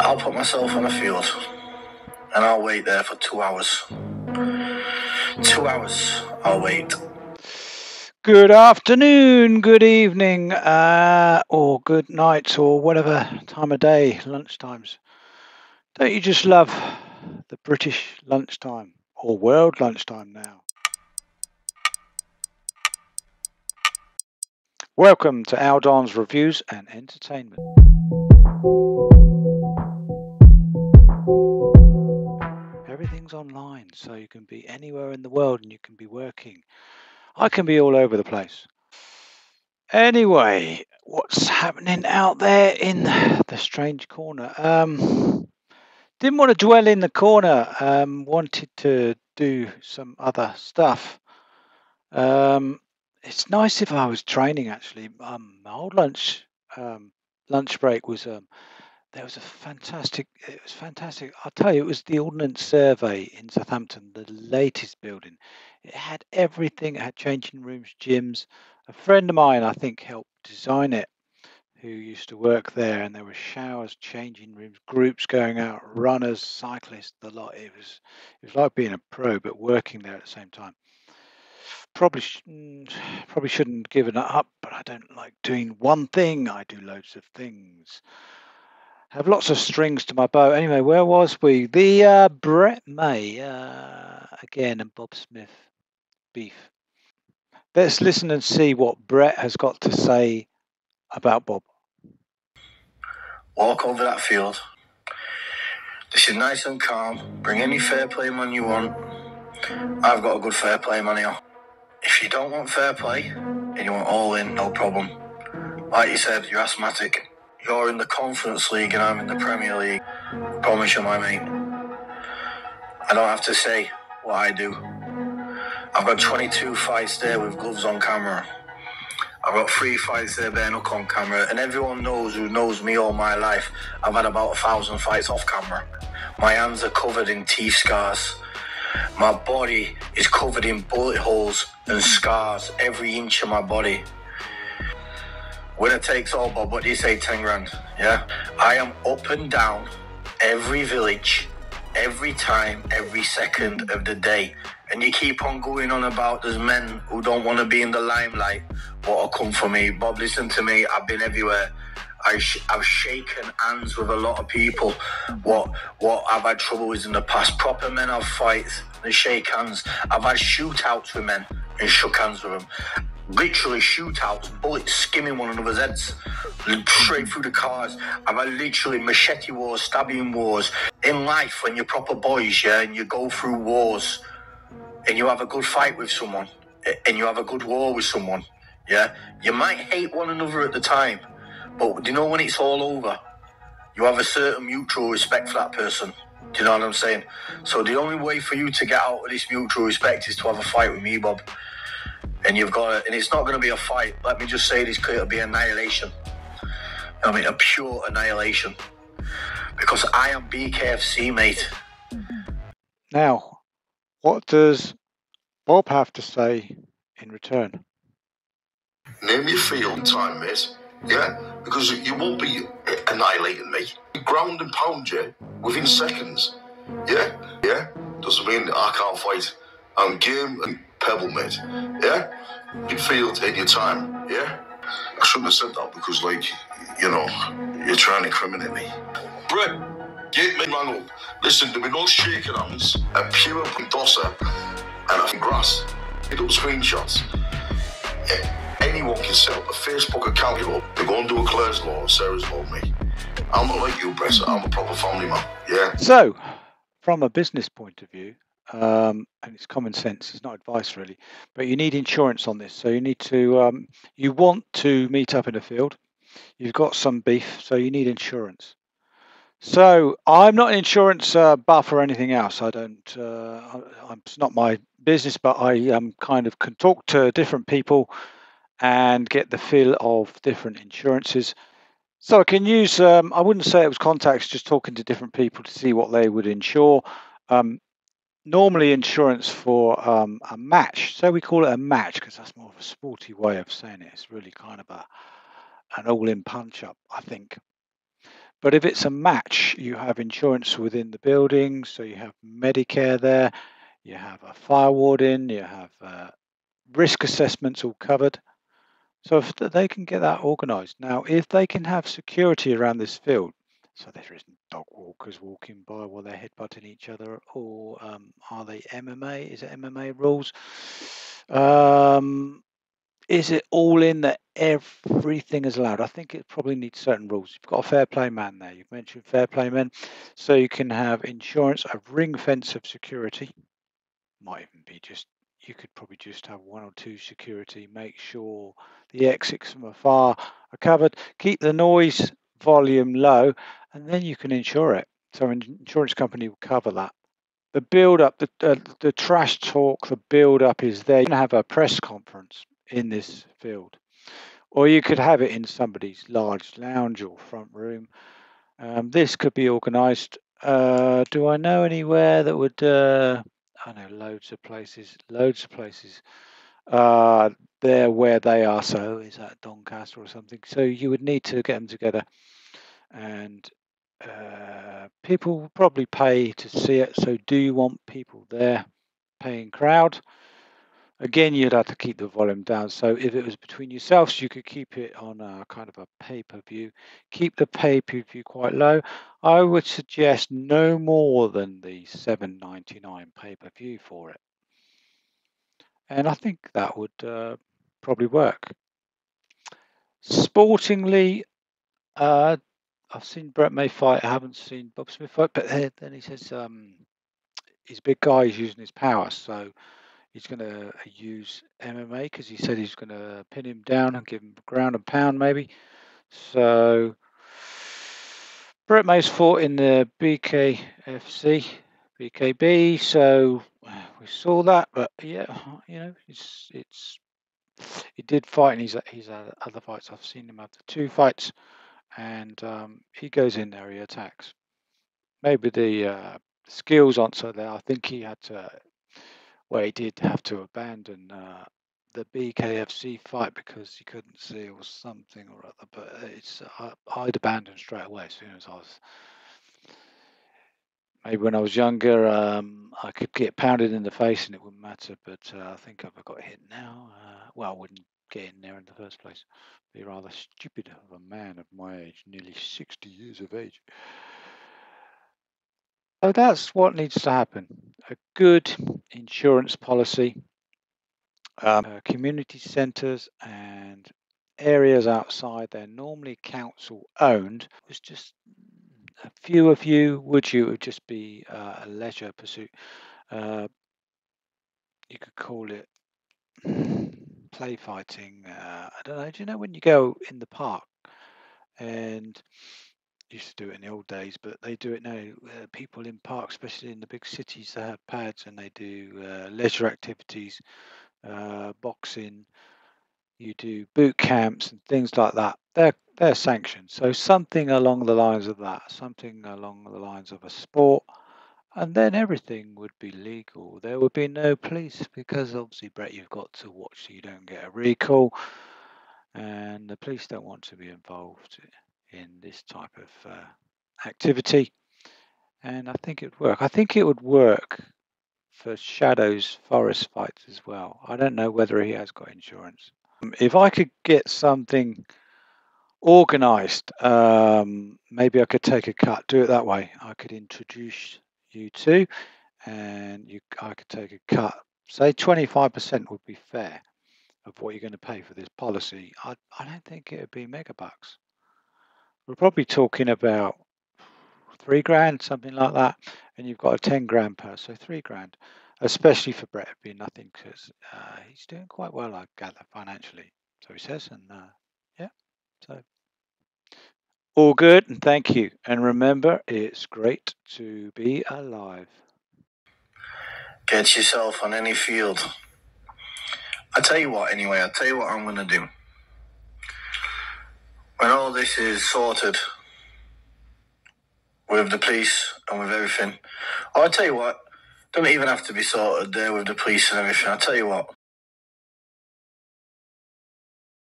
I'll put myself on a field and I'll wait there for 2 hours. 2 hours, I'll wait. Good afternoon, good evening, or good night, or whatever time of day, lunchtimes. Don't you just love the British lunchtime, or world lunchtime now? Welcome to Aldon's Reviews and Entertainment. Everything's online, so you can be anywhere in the world and you can be working. I can be all over the place. Anyway, what's happening out there in the strange corner? Didn't want to dwell in the corner. Wanted to do some other stuff. It's nice if I was training actually. My old lunch break was there was a fantastic. It was fantastic. I'll tell you, it was the Ordnance Survey in Southampton, the latest building. It had everything. It had changing rooms, gyms. A friend of mine, I think, helped design it, who used to work there, and there were showers, changing rooms, groups going out, runners, cyclists, the lot. It was like being a pro, but working there at the same time. Probably shouldn't give it up, but I don't like doing one thing. I do loads of things. Have lots of strings to my bow. Anyway, where was we? The Brett May again and Bob Smith beef. Let's listen and see what Brett has got to say about Bob. Walk over that field. This is nice and calm. Bring any fair play man you want. I've got a good fair play man here. If you don't want fair play and you want all in, no problem. Like you said, you're asthmatic. You're in the Conference League and I'm in the Premier League. I promise you, my mate. I don't have to say what I do. I've got 22 fights there with gloves on camera. I've got 3 fights there bare knuckle on camera, and everyone knows who knows me all my life. I've had about 1,000 fights off camera. My hands are covered in teeth scars. My body is covered in bullet holes and scars, every inch of my body. Winner takes all, Bob. What do you say, 10 grand? Yeah? I am up and down every village, every time, every second of the day. And you keep on going on about there's men who don't want to be in the limelight. What'll come for me? Bob, listen to me. I've been everywhere. I've shaken hands with a lot of people. What I've had trouble with in the past. Proper men have fights and shake hands. I've had shootouts with men and shook hands with them. Literally shootouts, bullets skimming one another's heads straight through the cars. I've had literally machete wars, stabbing wars. In life, when you're proper boys, yeah, and you go through wars and you have a good fight with someone and you have a good war with someone, yeah, you might hate one another at the time, but you know when it's all over, you have a certain mutual respect for that person. Do you know what I'm saying? So the only way for you to get out of this mutual respect is to have a fight with me, Bob. And you've got and it's not going to be a fight. Let me just say this clear, it'll be annihilation. I mean, a pure annihilation. Because I am BKFC, mate. Now, what does Bob have to say in return? Name your field time, mate. Yeah, because you won't be annihilating me. Ground and pound you within seconds. Yeah? Doesn't mean I can't fight. I'm game and pebble, mate. Yeah? Your field in your time. Yeah? I shouldn't have said that because, you're trying to incriminate me. Brett, get me man up. Listen, there'll be no shaking hands, a pure dosser, and I think grass. Get up screenshots. Anyone can set up a Facebook account, they go and do a Claire's Law or Sarah's Law, me. I'm not like you, Brett. I'm a proper family man, yeah? So, from a business point of view, and it's common sense, it's not advice really, but you need insurance on this. So you need to, you want to meet up in a field, you've got some beef, so you need insurance. So I'm not an insurance buff or anything else. I don't, it's not my business, but I kind of can talk to different people and get the feel of different insurances. So I can use, I wouldn't say it was contacts, just talking to different people to see what they would insure. Normally insurance for a match, so we call it a match because that's more of a sporty way of saying it. It's really kind of an all-in punch-up, I think. But if it's a match, you have insurance within the building, so you have Medicare there, you have a fire warden, you have risk assessments all covered. So if they can get that organised. Now, if they can have security around this field, so there isn't dog walkers walking by while they're headbutting each other, or are they MMA? Is it MMA rules? Is it all in that everything is allowed? I think it probably needs certain rules. You've got a fair play man there. You've mentioned fair play men. So you can have insurance, a ring fence of security. Might even be just, you could probably just have one or two security, make sure the exits from afar are covered, keep the noise volume low, and then you can insure it. So an insurance company will cover that. The build up, the trash talk, the build up is there. You can have a press conference in this field, or you could have it in somebody's large lounge or front room. This could be organised. Do I know anywhere that would? I know loads of places. Loads of places. They're where they are. So is that Doncaster or something? So you would need to get them together, and people will probably pay to see it. So do you want people there, paying crowd? Again, you'd have to keep the volume down. So if it was between yourselves, you could keep it on a kind of a pay-per-view. Keep the pay-per-view quite low. I would suggest no more than the $7.99 pay-per-view for it. And I think that would probably work. Sportingly, I've seen Brett May fight. I haven't seen Bob Smith fight. But then he says he's a big guy. He's using his power. So he's going to use MMA because he said he's going to pin him down and give him ground and pound maybe. So Brett May's fought in the BKFC, BKB. So we saw that, but yeah, you know, he did fight in his other fights. I've seen him have the 2 fights, and he goes in there, he attacks. Maybe the skills aren't so there. I think he had to. Well, he did have to abandon the BKFC fight because he couldn't see or something or other. But I'd abandon straight away as soon as I was. Maybe when I was younger, I could get pounded in the face and it wouldn't matter. But I think if I got hit now, well, I wouldn't get in there in the first place. Be rather stupid of a man of my age, nearly 60 years of age. So that's what needs to happen. A good insurance policy. Community centres and areas outside, they're normally council owned. It was just a few of you, would you? It would just be a leisure pursuit. You could call it play fighting. I don't know. Do you know when you go in the park and used to do it in the old days, but they do it now. People in parks, especially in the big cities, they have pads and they do leisure activities, boxing. You do boot camps and things like that. They're sanctioned. So something along the lines of that, something along the lines of a sport, and then everything would be legal. There would be no police because obviously, Brett, you've got to watch so you don't get a recall, and the police don't want to be involved in this type of activity. And I think it would work. I think it would work for Shadow's forest fights as well. I don't know whether he has got insurance. If I could get something organized, maybe I could take a cut, do it that way. I could introduce you two, and I could take a cut. Say 25% would be fair of what you're going to pay for this policy. I don't think it would be megabucks. We're probably talking about $3,000, something like that, and you've got a 10 grand purse, so $3,000. Especially for Brett, it'd be nothing because he's doing quite well, I gather, financially. So he says, and yeah, so all good, and thank you. And remember, it's great to be alive. Get yourself on any field. I tell you what, anyway, I tell you what I'm going to do. When all this is sorted with the police and with everything, I'll tell you what, don't even have to be sorted there with the police and everything. I'll tell you what,